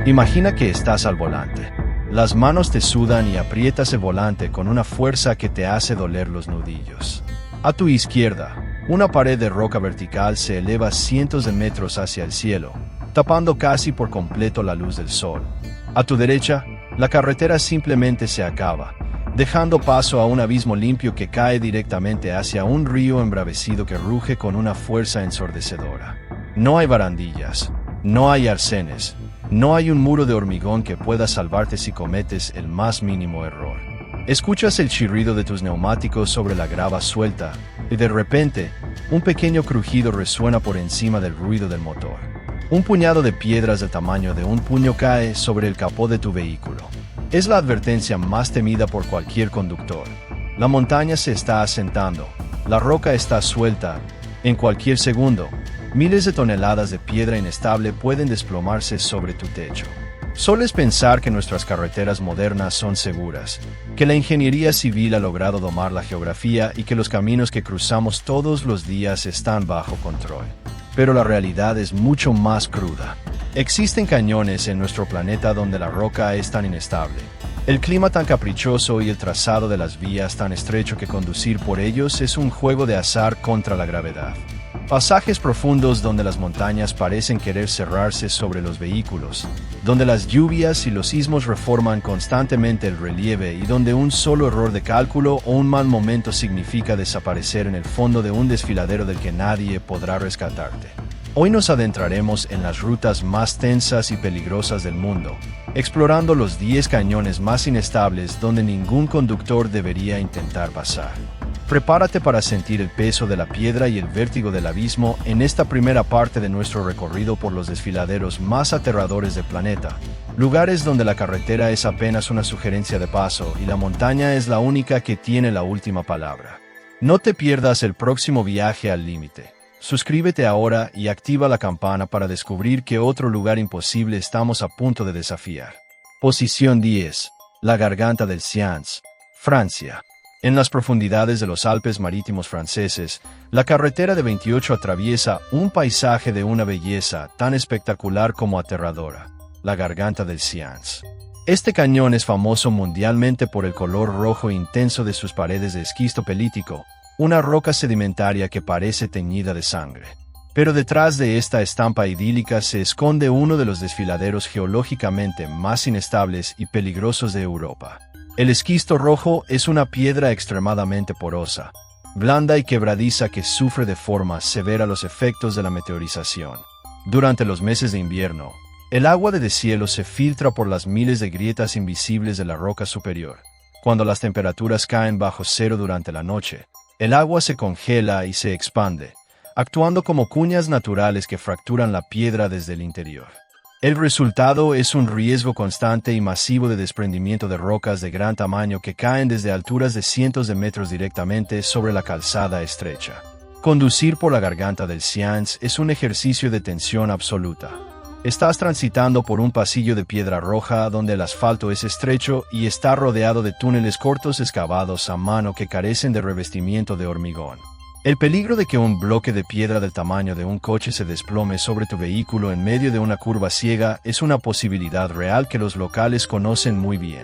Imagina que estás al volante. Las manos te sudan y aprietas el volante con una fuerza que te hace doler los nudillos. A tu izquierda, una pared de roca vertical se eleva cientos de metros hacia el cielo, tapando casi por completo la luz del sol. A tu derecha, la carretera simplemente se acaba, dejando paso a un abismo limpio que cae directamente hacia un río embravecido que ruge con una fuerza ensordecedora. No hay barandillas, no hay arcenes, no hay un muro de hormigón que pueda salvarte si cometes el más mínimo error. Escuchas el chirrido de tus neumáticos sobre la grava suelta, y de repente, un pequeño crujido resuena por encima del ruido del motor. Un puñado de piedras del tamaño de un puño cae sobre el capó de tu vehículo. Es la advertencia más temida por cualquier conductor. La montaña se está asentando, la roca está suelta. En cualquier segundo, miles de toneladas de piedra inestable pueden desplomarse sobre tu techo. Sueles pensar que nuestras carreteras modernas son seguras, que la ingeniería civil ha logrado domar la geografía y que los caminos que cruzamos todos los días están bajo control. Pero la realidad es mucho más cruda. Existen cañones en nuestro planeta donde la roca es tan inestable, el clima tan caprichoso y el trazado de las vías tan estrecho que conducir por ellos es un juego de azar contra la gravedad. Pasajes profundos donde las montañas parecen querer cerrarse sobre los vehículos, donde las lluvias y los sismos reforman constantemente el relieve y donde un solo error de cálculo o un mal momento significa desaparecer en el fondo de un desfiladero del que nadie podrá rescatarte. Hoy nos adentraremos en las rutas más tensas y peligrosas del mundo, explorando los 10 cañones más inestables donde ningún conductor debería intentar pasar. Prepárate para sentir el peso de la piedra y el vértigo del abismo en esta primera parte de nuestro recorrido por los desfiladeros más aterradores del planeta, lugares donde la carretera es apenas una sugerencia de paso y la montaña es la única que tiene la última palabra. No te pierdas el próximo viaje al límite. Suscríbete ahora y activa la campana para descubrir qué otro lugar imposible estamos a punto de desafiar. Posición 10. La garganta del Sians, Francia. En las profundidades de los Alpes marítimos franceses, la carretera de 28 atraviesa un paisaje de una belleza tan espectacular como aterradora, la garganta del Sians. Este cañón es famoso mundialmente por el color rojo intenso de sus paredes de esquisto pelítico, una roca sedimentaria que parece teñida de sangre. Pero detrás de esta estampa idílica se esconde uno de los desfiladeros geológicamente más inestables y peligrosos de Europa. El esquisto rojo es una piedra extremadamente porosa, blanda y quebradiza que sufre de forma severa los efectos de la meteorización. Durante los meses de invierno, el agua de deshielo se filtra por las miles de grietas invisibles de la roca superior. Cuando las temperaturas caen bajo cero durante la noche, el agua se congela y se expande, actuando como cuñas naturales que fracturan la piedra desde el interior. El resultado es un riesgo constante y masivo de desprendimiento de rocas de gran tamaño que caen desde alturas de cientos de metros directamente sobre la calzada estrecha. Conducir por la garganta del Sians es un ejercicio de tensión absoluta. Estás transitando por un pasillo de piedra roja donde el asfalto es estrecho y está rodeado de túneles cortos excavados a mano que carecen de revestimiento de hormigón. El peligro de que un bloque de piedra del tamaño de un coche se desplome sobre tu vehículo en medio de una curva ciega es una posibilidad real que los locales conocen muy bien.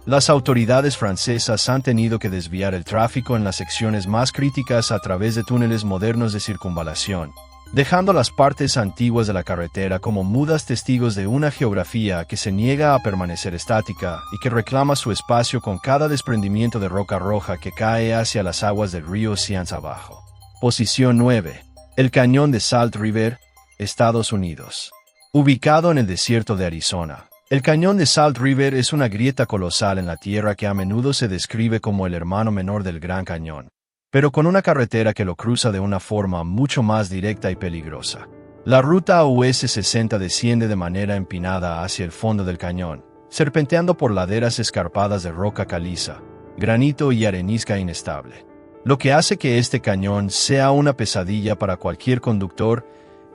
Las autoridades francesas han tenido que desviar el tráfico en las secciones más críticas a través de túneles modernos de circunvalación, dejando las partes antiguas de la carretera como mudas testigos de una geografía que se niega a permanecer estática y que reclama su espacio con cada desprendimiento de roca roja que cae hacia las aguas del río Sians abajo. Posición 9. El cañón de Salt River, Estados Unidos. Ubicado en el desierto de Arizona, el cañón de Salt River es una grieta colosal en la tierra que a menudo se describe como el hermano menor del Gran Cañón, pero con una carretera que lo cruza de una forma mucho más directa y peligrosa. La ruta US 60 desciende de manera empinada hacia el fondo del cañón, serpenteando por laderas escarpadas de roca caliza, granito y arenisca inestable. Lo que hace que este cañón sea una pesadilla para cualquier conductor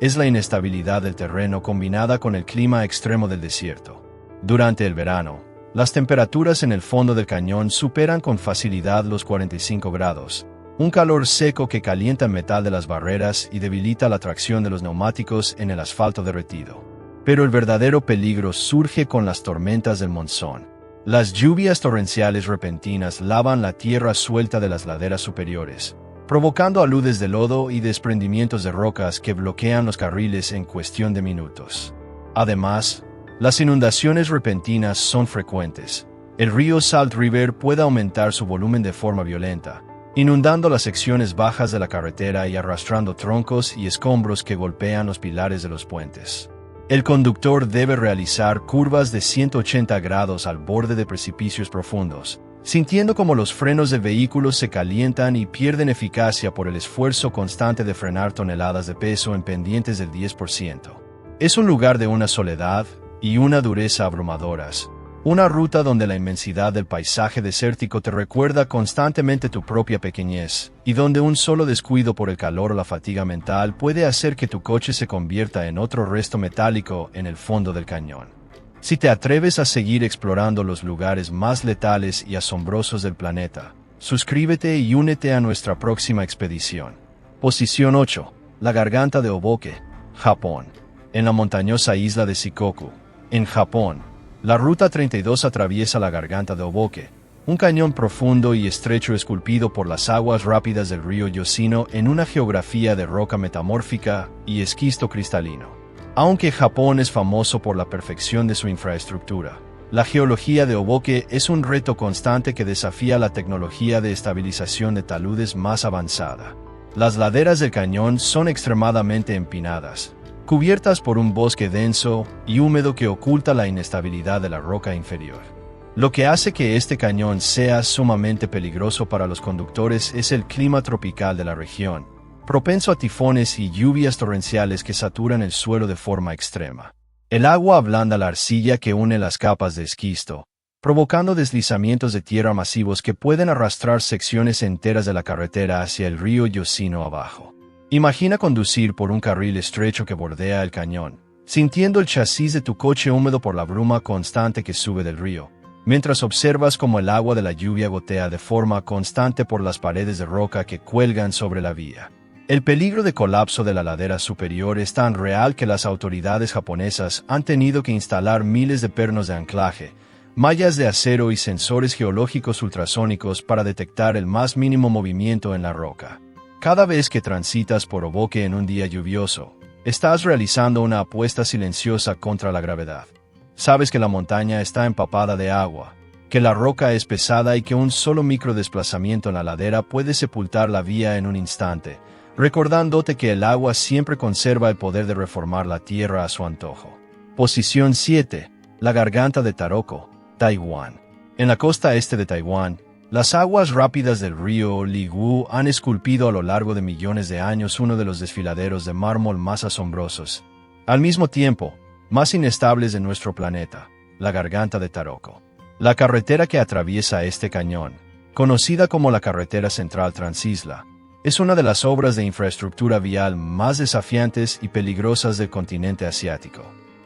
es la inestabilidad del terreno combinada con el clima extremo del desierto. Durante el verano, las temperaturas en el fondo del cañón superan con facilidad los 45 grados, un calor seco que calienta el metal de las barreras y debilita la tracción de los neumáticos en el asfalto derretido. Pero el verdadero peligro surge con las tormentas del monzón. Las lluvias torrenciales repentinas lavan la tierra suelta de las laderas superiores, provocando aludes de lodo y desprendimientos de rocas que bloquean los carriles en cuestión de minutos. Además, las inundaciones repentinas son frecuentes. El río Salt River puede aumentar su volumen de forma violenta, inundando las secciones bajas de la carretera y arrastrando troncos y escombros que golpean los pilares de los puentes. El conductor debe realizar curvas de 180 grados al borde de precipicios profundos, sintiendo como los frenos de vehículos se calientan y pierden eficacia por el esfuerzo constante de frenar toneladas de peso en pendientes del 10%. Es un lugar de una soledad y una dureza abrumadoras. Una ruta donde la inmensidad del paisaje desértico te recuerda constantemente tu propia pequeñez, y donde un solo descuido por el calor o la fatiga mental puede hacer que tu coche se convierta en otro resto metálico en el fondo del cañón. Si te atreves a seguir explorando los lugares más letales y asombrosos del planeta, suscríbete y únete a nuestra próxima expedición. Posición 8. La Garganta de Oboke, Japón. En la montañosa isla de Shikoku, en Japón, la Ruta 32 atraviesa la Garganta de Oboke, un cañón profundo y estrecho esculpido por las aguas rápidas del río Yoshino en una geografía de roca metamórfica y esquisto cristalino. Aunque Japón es famoso por la perfección de su infraestructura, la geología de Oboke es un reto constante que desafía la tecnología de estabilización de taludes más avanzada. Las laderas del cañón son extremadamente empinadas, cubiertas por un bosque denso y húmedo que oculta la inestabilidad de la roca inferior. Lo que hace que este cañón sea sumamente peligroso para los conductores es el clima tropical de la región, propenso a tifones y lluvias torrenciales que saturan el suelo de forma extrema. El agua ablanda la arcilla que une las capas de esquisto, provocando deslizamientos de tierra masivos que pueden arrastrar secciones enteras de la carretera hacia el río Yoshino abajo. Imagina conducir por un carril estrecho que bordea el cañón, sintiendo el chasis de tu coche húmedo por la bruma constante que sube del río, mientras observas cómo el agua de la lluvia gotea de forma constante por las paredes de roca que cuelgan sobre la vía. El peligro de colapso de la ladera superior es tan real que las autoridades japonesas han tenido que instalar miles de pernos de anclaje, mallas de acero y sensores geológicos ultrasónicos para detectar el más mínimo movimiento en la roca. Cada vez que transitas por Oboke en un día lluvioso, estás realizando una apuesta silenciosa contra la gravedad. Sabes que la montaña está empapada de agua, que la roca es pesada y que un solo microdesplazamiento en la ladera puede sepultar la vía en un instante, recordándote que el agua siempre conserva el poder de reformar la tierra a su antojo. Posición 7. La Garganta de Taroko, Taiwán. En la costa este de Taiwán, las aguas rápidas del río Ligú han esculpido a lo largo de millones de años uno de los desfiladeros de mármol más asombrosos, al mismo tiempo, más inestables de nuestro planeta, la Garganta de Taroko. La carretera que atraviesa este cañón, conocida como la Carretera Central Transisla, es una de las obras de infraestructura vial más desafiantes y peligrosas del continente asiático.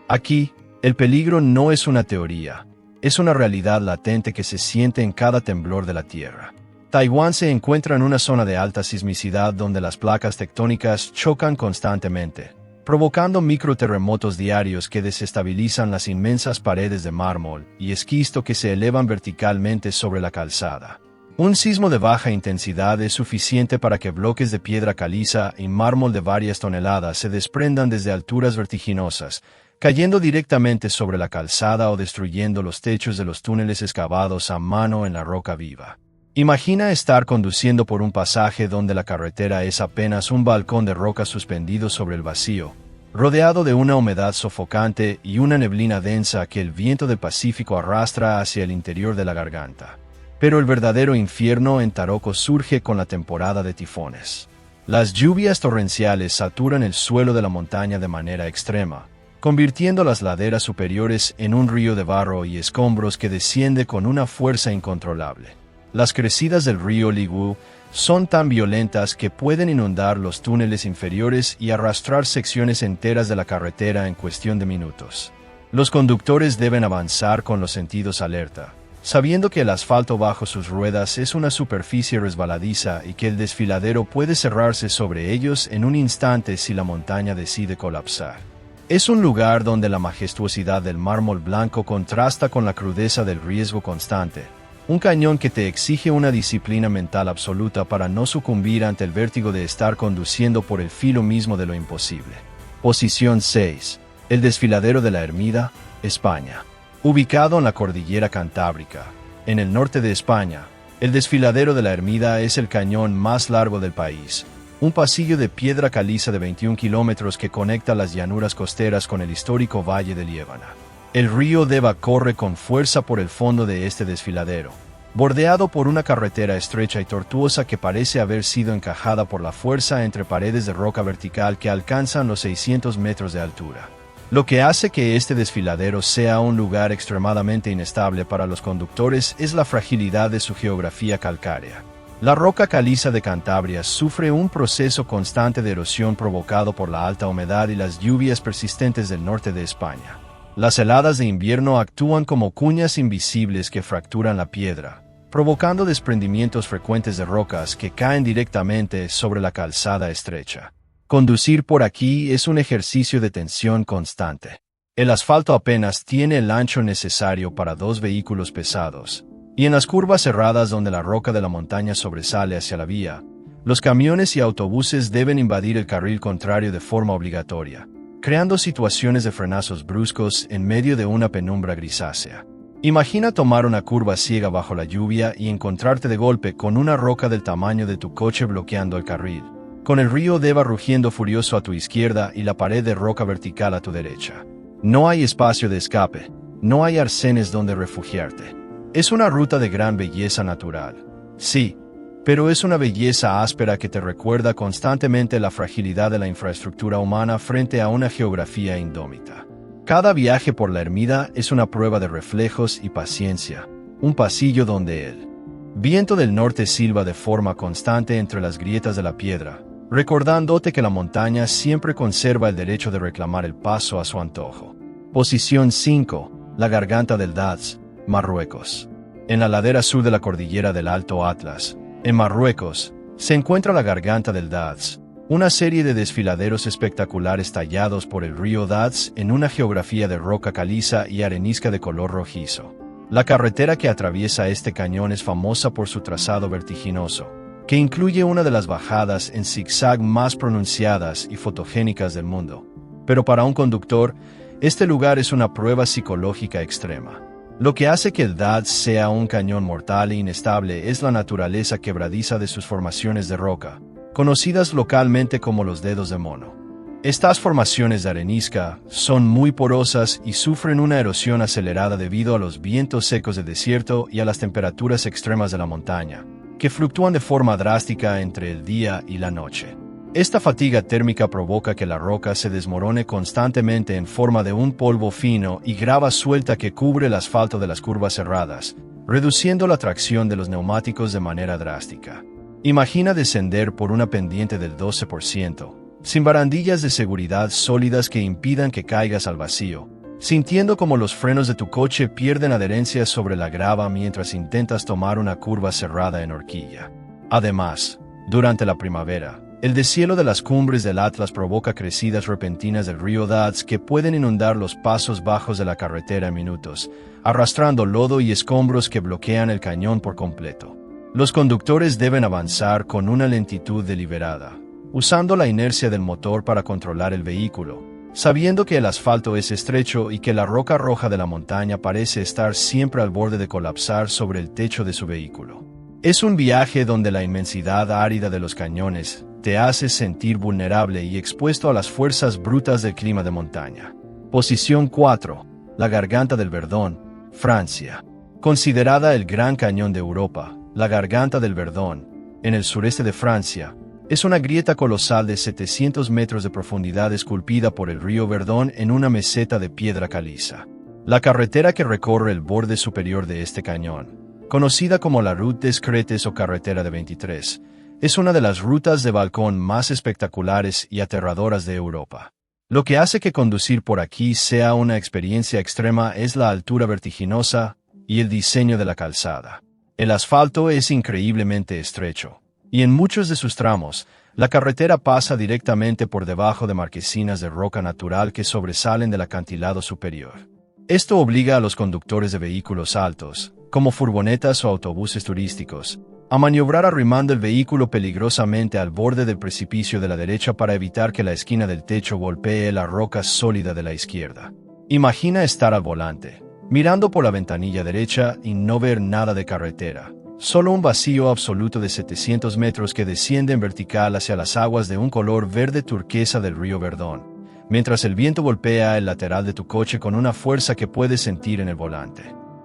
Aquí, el peligro no es una teoría, es una realidad latente que se siente en cada temblor de la Tierra. Taiwán se encuentra en una zona de alta sismicidad donde las placas tectónicas chocan constantemente, provocando microterremotos diarios que desestabilizan las inmensas paredes de mármol y esquisto que se elevan verticalmente sobre la calzada. Un sismo de baja intensidad es suficiente para que bloques de piedra caliza y mármol de varias toneladas se desprendan desde alturas vertiginosas, cayendo directamente sobre la calzada o destruyendo los techos de los túneles excavados a mano en la roca viva. Imagina estar conduciendo por un pasaje donde la carretera es apenas un balcón de roca suspendido sobre el vacío, rodeado de una humedad sofocante y una neblina densa que el viento del Pacífico arrastra hacia el interior de la garganta. Pero el verdadero infierno en Taroko surge con la temporada de tifones. Las lluvias torrenciales saturan el suelo de la montaña de manera extrema, convirtiendo las laderas superiores en un río de barro y escombros que desciende con una fuerza incontrolable. Las crecidas del río Ligú son tan violentas que pueden inundar los túneles inferiores y arrastrar secciones enteras de la carretera en cuestión de minutos. Los conductores deben avanzar con los sentidos alerta, sabiendo que el asfalto bajo sus ruedas es una superficie resbaladiza y que el desfiladero puede cerrarse sobre ellos en un instante si la montaña decide colapsar. Es un lugar donde la majestuosidad del mármol blanco contrasta con la crudeza del riesgo constante. Un cañón que te exige una disciplina mental absoluta para no sucumbir ante el vértigo de estar conduciendo por el filo mismo de lo imposible. Posición 6. El desfiladero de la Ermida, España. Ubicado en la cordillera Cantábrica, en el norte de España, el desfiladero de la Ermida es el cañón más largo del país. Un pasillo de piedra caliza de 21 kilómetros que conecta las llanuras costeras con el histórico Valle de Liébana. El río Deva corre con fuerza por el fondo de este desfiladero, bordeado por una carretera estrecha y tortuosa que parece haber sido encajada por la fuerza entre paredes de roca vertical que alcanzan los 600 metros de altura. Lo que hace que este desfiladero sea un lugar extremadamente inestable para los conductores es la fragilidad de su geografía calcárea. La roca caliza de Cantabria sufre un proceso constante de erosión provocado por la alta humedad y las lluvias persistentes del norte de España. Las heladas de invierno actúan como cuñas invisibles que fracturan la piedra, provocando desprendimientos frecuentes de rocas que caen directamente sobre la calzada estrecha. Conducir por aquí es un ejercicio de tensión constante. El asfalto apenas tiene el ancho necesario para 2 vehículos pesados. Y en las curvas cerradas donde la roca de la montaña sobresale hacia la vía, los camiones y autobuses deben invadir el carril contrario de forma obligatoria, creando situaciones de frenazos bruscos en medio de una penumbra grisácea. Imagina tomar una curva ciega bajo la lluvia y encontrarte de golpe con una roca del tamaño de tu coche bloqueando el carril, con el río Deva rugiendo furioso a tu izquierda y la pared de roca vertical a tu derecha. No hay espacio de escape, no hay arcenes donde refugiarte. Es una ruta de gran belleza natural. Sí, pero es una belleza áspera que te recuerda constantemente la fragilidad de la infraestructura humana frente a una geografía indómita. Cada viaje por la Ermida es una prueba de reflejos y paciencia, un pasillo donde el viento del norte silba de forma constante entre las grietas de la piedra, recordándote que la montaña siempre conserva el derecho de reclamar el paso a su antojo. Posición 5. La garganta del Daz, Marruecos. En la ladera sur de la cordillera del Alto Atlas, en Marruecos, se encuentra la garganta del Daz, una serie de desfiladeros espectaculares tallados por el río Daz en una geografía de roca caliza y arenisca de color rojizo. La carretera que atraviesa este cañón es famosa por su trazado vertiginoso, que incluye una de las bajadas en zigzag más pronunciadas y fotogénicas del mundo. Pero para un conductor, este lugar es una prueba psicológica extrema. Lo que hace que el Daz sea un cañón mortal e inestable es la naturaleza quebradiza de sus formaciones de roca, conocidas localmente como los dedos de mono. Estas formaciones de arenisca son muy porosas y sufren una erosión acelerada debido a los vientos secos del desierto y a las temperaturas extremas de la montaña, que fluctúan de forma drástica entre el día y la noche. Esta fatiga térmica provoca que la roca se desmorone constantemente en forma de un polvo fino y grava suelta que cubre el asfalto de las curvas cerradas, reduciendo la tracción de los neumáticos de manera drástica. Imagina descender por una pendiente del 12%, sin barandillas de seguridad sólidas que impidan que caigas al vacío, sintiendo como los frenos de tu coche pierden adherencia sobre la grava mientras intentas tomar una curva cerrada en horquilla. Además, durante la primavera, el deshielo de las cumbres del Atlas provoca crecidas repentinas del río Daz que pueden inundar los pasos bajos de la carretera en minutos, arrastrando lodo y escombros que bloquean el cañón por completo. Los conductores deben avanzar con una lentitud deliberada, usando la inercia del motor para controlar el vehículo, sabiendo que el asfalto es estrecho y que la roca roja de la montaña parece estar siempre al borde de colapsar sobre el techo de su vehículo. Es un viaje donde la inmensidad árida de los cañones te hace sentir vulnerable y expuesto a las fuerzas brutas del clima de montaña. Posición 4. La Garganta del Verdón, Francia. Considerada el Gran Cañón de Europa, la Garganta del Verdón, en el sureste de Francia, es una grieta colosal de 700 metros de profundidad esculpida por el río Verdón en una meseta de piedra caliza. La carretera que recorre el borde superior de este cañón, conocida como la Route des Cretes o Carretera de 23, es una de las rutas de balcón más espectaculares y aterradoras de Europa. Lo que hace que conducir por aquí sea una experiencia extrema es la altura vertiginosa y el diseño de la calzada. El asfalto es increíblemente estrecho, y en muchos de sus tramos, La carretera pasa directamente por debajo de marquesinas de roca natural que sobresalen del acantilado superior. Esto obliga a los conductores de vehículos altos, como furgonetas o autobuses turísticos, a maniobrar arrimando el vehículo peligrosamente al borde del precipicio de la derecha para evitar que la esquina del techo golpee la roca sólida de la izquierda. Imagina estar al volante, mirando por la ventanilla derecha y no ver nada de carretera. Solo un vacío absoluto de 700 metros que desciende en vertical hacia las aguas de un color verde turquesa del río Verdón, mientras el viento golpea el lateral de tu coche con una fuerza que puedes sentir en el volante.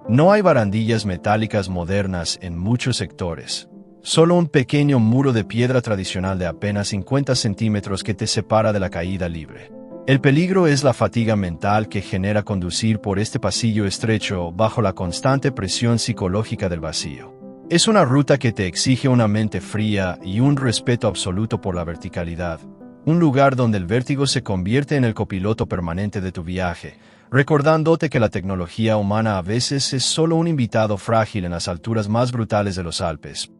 No hay barandillas metálicas modernas en muchos sectores. Solo un pequeño muro de piedra tradicional de apenas 50 centímetros que te separa de la caída libre. El peligro es la fatiga mental que genera conducir por este pasillo estrecho bajo la constante presión psicológica del vacío. Es una ruta que te exige una mente fría y un respeto absoluto por la verticalidad, un lugar donde el vértigo se convierte en el copiloto permanente de tu viaje, recordándote que la tecnología humana a veces es solo un invitado frágil en las alturas más brutales de los Alpes.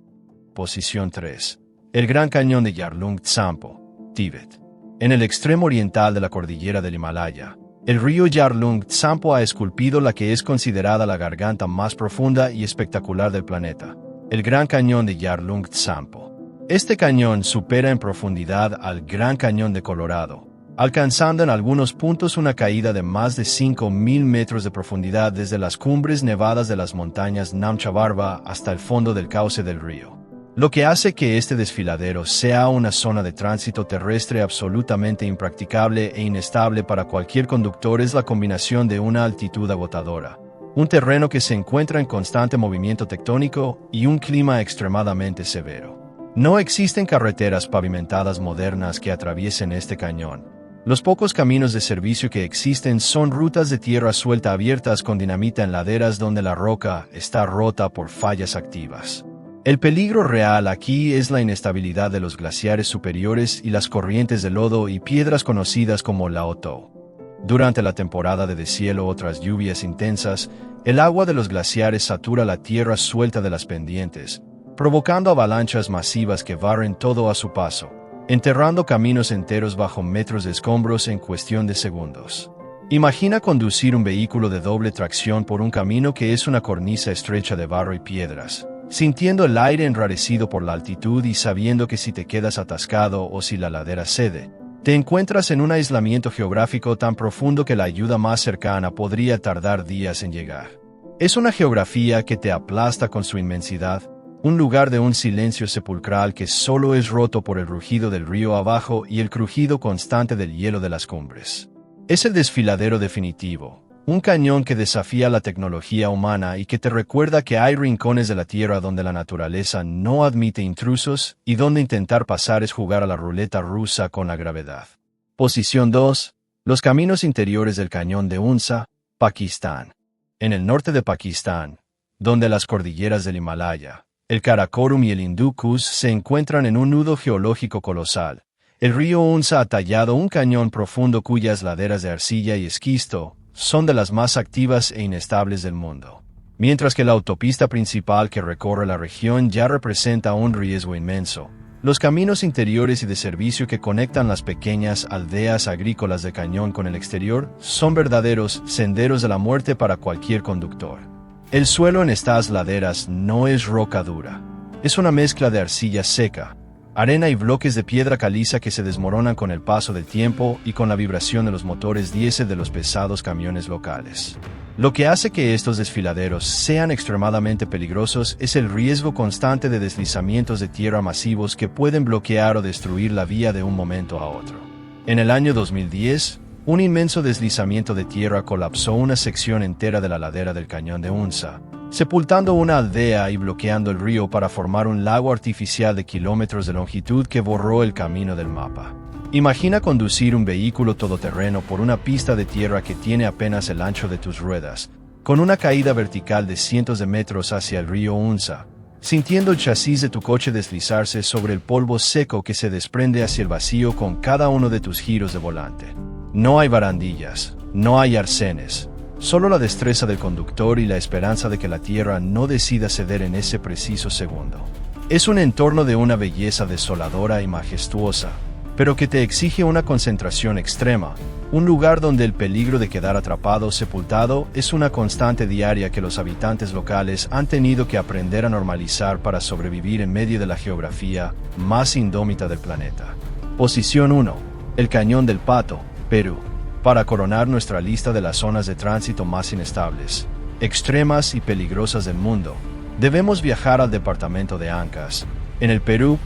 Posición 3. El Gran Cañón de Yarlung Tsampo, Tíbet. En el extremo oriental de la cordillera del Himalaya, el río Yarlung Tsampo ha esculpido la que es considerada la garganta más profunda y espectacular del planeta, el Gran Cañón de Yarlung Tsampo. Este cañón supera en profundidad al Gran Cañón de Colorado, alcanzando en algunos puntos una caída de más de 5.000 metros de profundidad desde las cumbres nevadas de las montañas Namcha Barva hasta el fondo del cauce del río. Lo que hace que este desfiladero sea una zona de tránsito terrestre absolutamente impracticable e inestable para cualquier conductor es la combinación de una altitud agotadora, un terreno que se encuentra en constante movimiento tectónico y un clima extremadamente severo. No existen carreteras pavimentadas modernas que atraviesen este cañón. Los pocos caminos de servicio que existen son rutas de tierra suelta abiertas con dinamita en laderas donde la roca está rota por fallas activas. El peligro real aquí es la inestabilidad de los glaciares superiores y las corrientes de lodo y piedras conocidas como Laotou. Durante la temporada de deshielo o tras lluvias intensas, el agua de los glaciares satura la tierra suelta de las pendientes, provocando avalanchas masivas que barren todo a su paso, enterrando caminos enteros bajo metros de escombros en cuestión de segundos. Imagina conducir un vehículo de doble tracción por un camino que es una cornisa estrecha de barro y piedras, sintiendo el aire enrarecido por la altitud y sabiendo que si te quedas atascado o si la ladera cede, te encuentras en un aislamiento geográfico tan profundo que la ayuda más cercana podría tardar días en llegar. Es una geografía que te aplasta con su inmensidad, un lugar de un silencio sepulcral que solo es roto por el rugido del río abajo y el crujido constante del hielo de las cumbres. Es el desfiladero definitivo. Un cañón que desafía la tecnología humana y que te recuerda que hay rincones de la Tierra donde la naturaleza no admite intrusos y donde intentar pasar es jugar a la ruleta rusa con la gravedad. Posición 2. Los caminos interiores del cañón de Unza, Pakistán. En el norte de Pakistán, donde las cordilleras del Himalaya, el Karakorum y el Hindu Kush se encuentran en un nudo geológico colosal, el río Unza ha tallado un cañón profundo cuyas laderas de arcilla y esquisto son de las más activas e inestables del mundo. Mientras que la autopista principal que recorre la región ya representa un riesgo inmenso, los caminos interiores y de servicio que conectan las pequeñas aldeas agrícolas de cañón con el exterior son verdaderos senderos de la muerte para cualquier conductor. El suelo en estas laderas no es roca dura, es una mezcla de arcilla seca, arena y bloques de piedra caliza que se desmoronan con el paso del tiempo y con la vibración de los motores diésel de los pesados camiones locales. Lo que hace que estos desfiladeros sean extremadamente peligrosos es el riesgo constante de deslizamientos de tierra masivos que pueden bloquear o destruir la vía de un momento a otro. En el año 2010, un inmenso deslizamiento de tierra colapsó una sección entera de la ladera del cañón de Unza, sepultando una aldea y bloqueando el río para formar un lago artificial de kilómetros de longitud que borró el camino del mapa. Imagina conducir un vehículo todoterreno por una pista de tierra que tiene apenas el ancho de tus ruedas, con una caída vertical de cientos de metros hacia el río Unza, sintiendo el chasis de tu coche deslizarse sobre el polvo seco que se desprende hacia el vacío con cada uno de tus giros de volante. No hay barandillas, no hay arcenes, solo la destreza del conductor y la esperanza de que la tierra no decida ceder en ese preciso segundo. Es un entorno de una belleza desoladora y majestuosa, pero que te exige una concentración extrema, un lugar donde el peligro de quedar atrapado o sepultado es una constante diaria que los habitantes locales han tenido que aprender a normalizar para sobrevivir en medio de la geografía más indómita del planeta. Posición 1. El Cañón del Pato, Perú. Para coronar nuestra lista de las zonas de tránsito más inestables, extremas y peligrosas del mundo, debemos viajar al departamento de Ancash, en el Perú,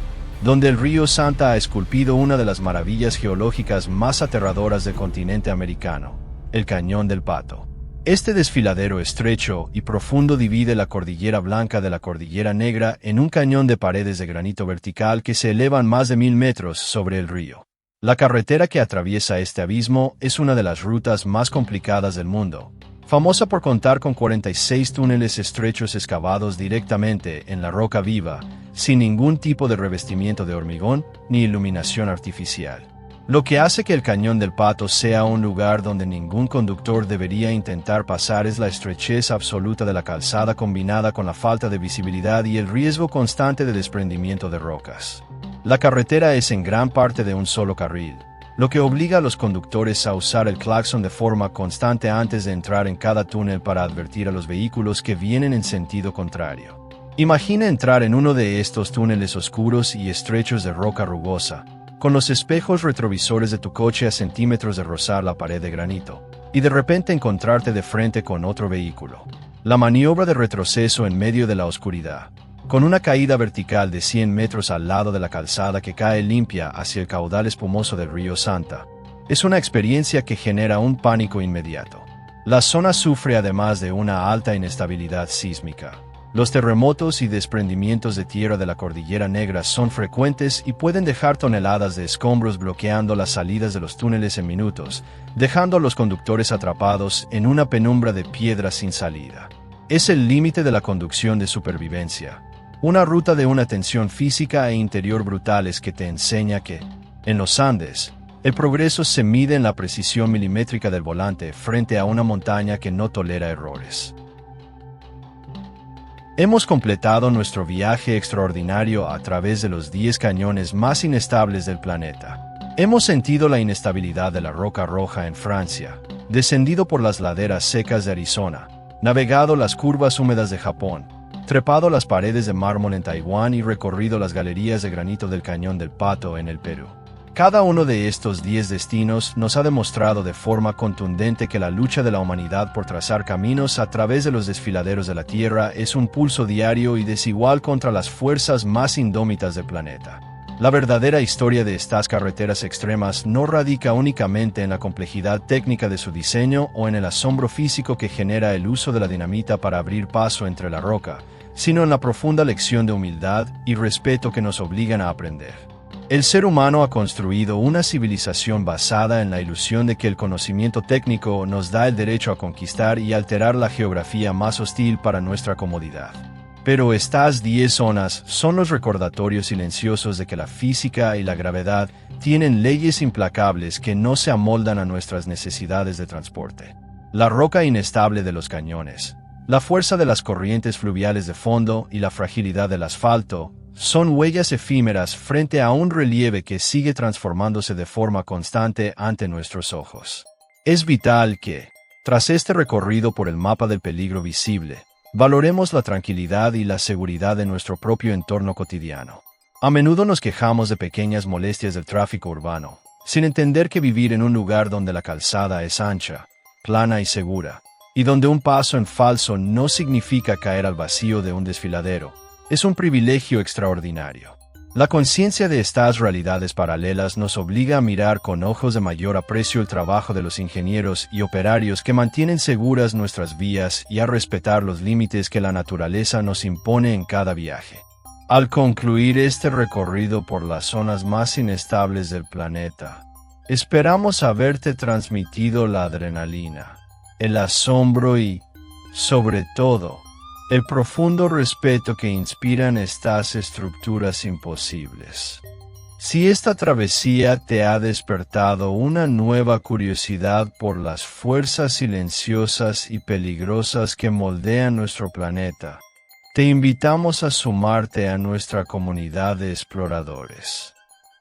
donde el río Santa ha esculpido una de las maravillas geológicas más aterradoras del continente americano, el Cañón del Pato. Este desfiladero estrecho y profundo divide la Cordillera Blanca de la Cordillera Negra en un cañón de paredes de granito vertical que se elevan más de 1000 metros sobre el río. La carretera que atraviesa este abismo es una de las rutas más complicadas del mundo, famosa por contar con 46 túneles estrechos excavados directamente en la roca viva, sin ningún tipo de revestimiento de hormigón ni iluminación artificial. Lo que hace que el Cañón del Pato sea un lugar donde ningún conductor debería intentar pasar es la estrechez absoluta de la calzada combinada con la falta de visibilidad y el riesgo constante de desprendimiento de rocas. La carretera es en gran parte de un solo carril, lo que obliga a los conductores a usar el claxon de forma constante antes de entrar en cada túnel para advertir a los vehículos que vienen en sentido contrario. Imagina entrar en uno de estos túneles oscuros y estrechos de roca rugosa, con los espejos retrovisores de tu coche a centímetros de rozar la pared de granito, y de repente encontrarte de frente con otro vehículo. La maniobra de retroceso en medio de la oscuridad, con una caída vertical de 100 metros al lado de la calzada que cae limpia hacia el caudal espumoso del río Santa, es una experiencia que genera un pánico inmediato. La zona sufre además de una alta inestabilidad sísmica. Los terremotos y desprendimientos de tierra de la Cordillera Negra son frecuentes y pueden dejar toneladas de escombros bloqueando las salidas de los túneles en minutos, dejando a los conductores atrapados en una penumbra de piedra sin salida. Es el límite de la conducción de supervivencia. Una ruta de una tensión física e interior brutales que te enseña que, en los Andes, el progreso se mide en la precisión milimétrica del volante frente a una montaña que no tolera errores. Hemos completado nuestro viaje extraordinario a través de los 10 cañones más inestables del planeta. Hemos sentido la inestabilidad de la Roca Roja en Francia, descendido por las laderas secas de Arizona, navegado las curvas húmedas de Japón, trepado las paredes de mármol en Taiwán y recorrido las galerías de granito del Cañón del Pato en el Perú. Cada uno de estos 10 destinos nos ha demostrado de forma contundente que la lucha de la humanidad por trazar caminos a través de los desfiladeros de la Tierra es un pulso diario y desigual contra las fuerzas más indómitas del planeta. La verdadera historia de estas carreteras extremas no radica únicamente en la complejidad técnica de su diseño o en el asombro físico que genera el uso de la dinamita para abrir paso entre la roca, sino en la profunda lección de humildad y respeto que nos obligan a aprender. El ser humano ha construido una civilización basada en la ilusión de que el conocimiento técnico nos da el derecho a conquistar y alterar la geografía más hostil para nuestra comodidad. Pero estas 10 zonas son los recordatorios silenciosos de que la física y la gravedad tienen leyes implacables que no se amoldan a nuestras necesidades de transporte. La roca inestable de los cañones, la fuerza de las corrientes fluviales de fondo y la fragilidad del asfalto son huellas efímeras frente a un relieve que sigue transformándose de forma constante ante nuestros ojos. Es vital que, tras este recorrido por el mapa del peligro visible, valoremos la tranquilidad y la seguridad de nuestro propio entorno cotidiano. A menudo nos quejamos de pequeñas molestias del tráfico urbano, sin entender que vivir en un lugar donde la calzada es ancha, plana y segura, y donde un paso en falso no significa caer al vacío de un desfiladero, es un privilegio extraordinario. La conciencia de estas realidades paralelas nos obliga a mirar con ojos de mayor aprecio el trabajo de los ingenieros y operarios que mantienen seguras nuestras vías y a respetar los límites que la naturaleza nos impone en cada viaje. Al concluir este recorrido por las zonas más inestables del planeta, esperamos haberte transmitido la adrenalina, el asombro y, sobre todo, el profundo respeto que inspiran estas estructuras imposibles. Si esta travesía te ha despertado una nueva curiosidad por las fuerzas silenciosas y peligrosas que moldean nuestro planeta, Te invitamos a sumarte a nuestra comunidad de exploradores.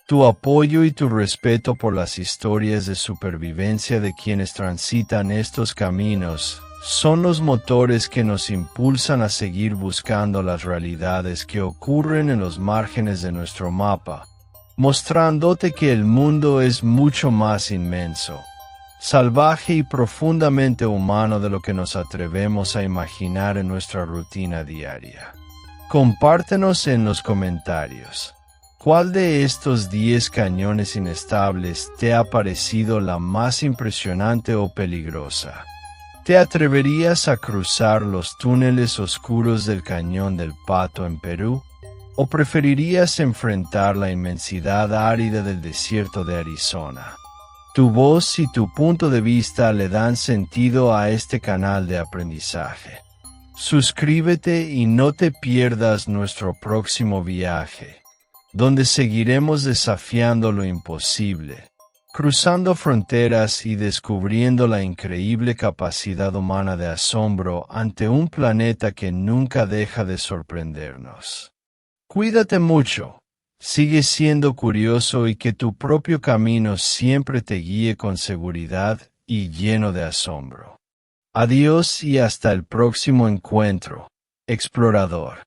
Tu apoyo y tu respeto por las historias de supervivencia de quienes transitan estos caminos son los motores que nos impulsan a seguir buscando las realidades que ocurren en los márgenes de nuestro mapa, mostrándote que el mundo es mucho más inmenso, salvaje y profundamente humano de lo que nos atrevemos a imaginar en nuestra rutina diaria. Compártenos en los comentarios. ¿Cuál de estos 10 cañones inestables te ha parecido la más impresionante o peligrosa? ¿Te atreverías a cruzar los túneles oscuros del Cañón del Pato en Perú? ¿O preferirías enfrentar la inmensidad árida del desierto de Arizona? Tu voz y tu punto de vista le dan sentido a este canal de aprendizaje. Suscríbete y no te pierdas nuestro próximo viaje, donde seguiremos desafiando lo imposible, cruzando fronteras y descubriendo la increíble capacidad humana de asombro ante un planeta que nunca deja de sorprendernos. Cuídate mucho, sigue siendo curioso y que tu propio camino siempre te guíe con seguridad y lleno de asombro. Adiós y hasta el próximo encuentro, explorador.